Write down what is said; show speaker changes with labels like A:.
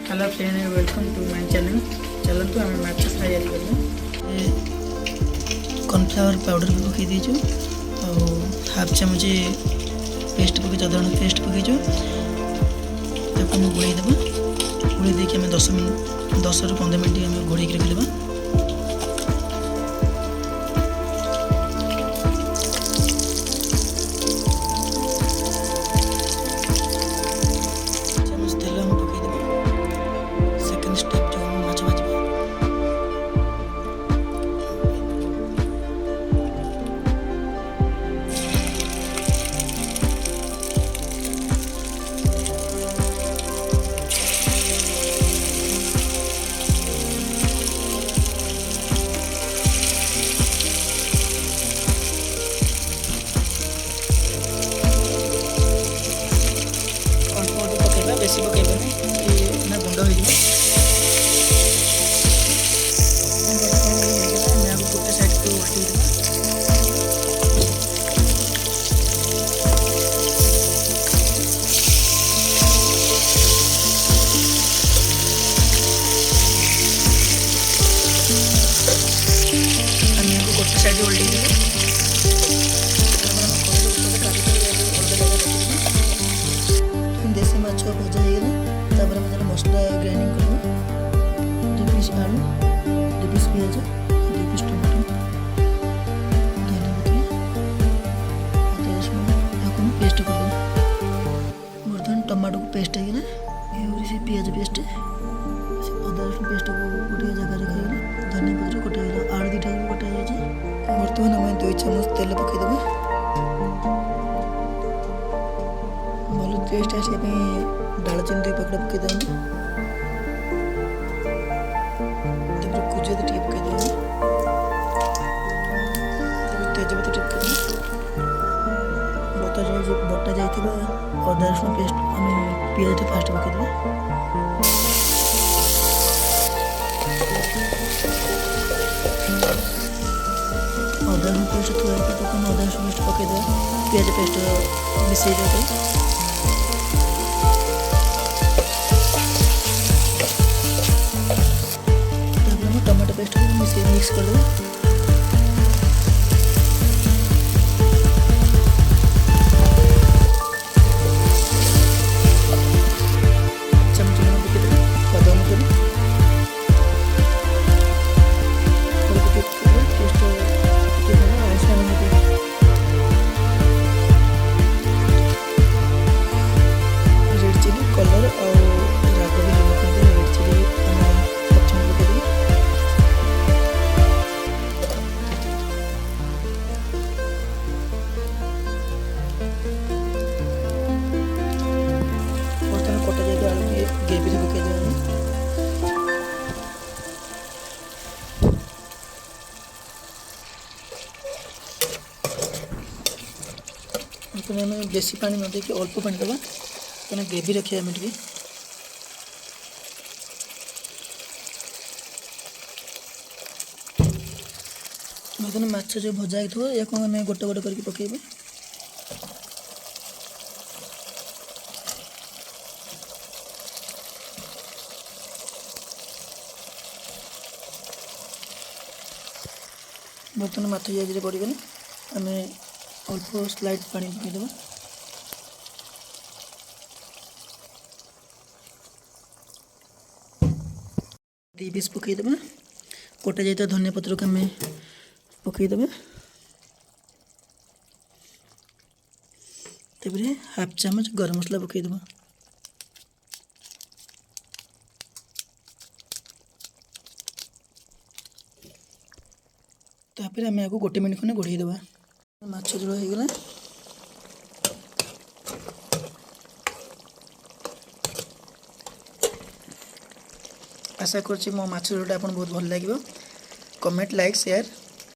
A: Hello friend, welcome to my channel. चलतु आम माछ तैयारी करूँ। कॉर्नफ्लावर पाउडर भी पकई दीचु हाफ चामच पेस्ट पकई अदरक पेस्ट पकईचु घोड़े देवा। घोड़े देके आम 10 ରୁ 15 मिनट आम घोड़े रखिदेवा। बेसी पकईबनी ना गुंड हो गोटे साइड को उल्टी गोटे साइड उल्टी देसी माछ भजा हो मसला ग्राइंडिंग कर 2 पीस आलू 2 पीस पिज 2 पीस टमाटो धनिया पत्र पेस्ट कर बर्तमान टमाटो को पेस्ट है से पिज पेस्ट अदा रसुण पेस्ट को गोटे जगह रखा धनिया पत्र कटा आलू 2टा भी कटा जाए। बर्तमान आम 2 चामच तेल पकईदेवा। भल टेस्ट आसापी डालचीनी 2 पकड़ा पकईदेवा। गुजराती टी पकईदेवा। तेजपत्र टी पकईदेवा। बटा जाइए अदा रसुण पेस्ट आम पिज फास्ट पकईदेवा। अदा रसुण पेस्ट थोड़ा अदा रसुण पेस्ट पकईदेवा। पिज पेस्ट मिसई देते टमाटो पेस्ट को मिक्स कर देंगे। चमच में पकईदेवे स्वाद अनुसार रेड चिली कलर और राग भी रेड चिली ग्रेवी पकई दें। बेसी पानी न देके अल्प पानी देवा कहीं ग्रेवी रखा आम टे बर्तमान माछ जो भजा हो या आम गोटे गोटे करके पकेबे। बर्तमान माछ जाइए पड़गले आम अल्प स्लाइड पानी पकईदेवा। दी पीस पकईदेवा। कटा जाइए धनिया पत्र को आम पकईदेवा। हाफ चामच गरम मसला पकईदेवा। तापर आम आपको गोटे मिनट खंडे घोड़े देवा। माछ झोल हो गला। आशा करछि मो माछ झोलटा आपन बहुत भल लागिबो। Comment like share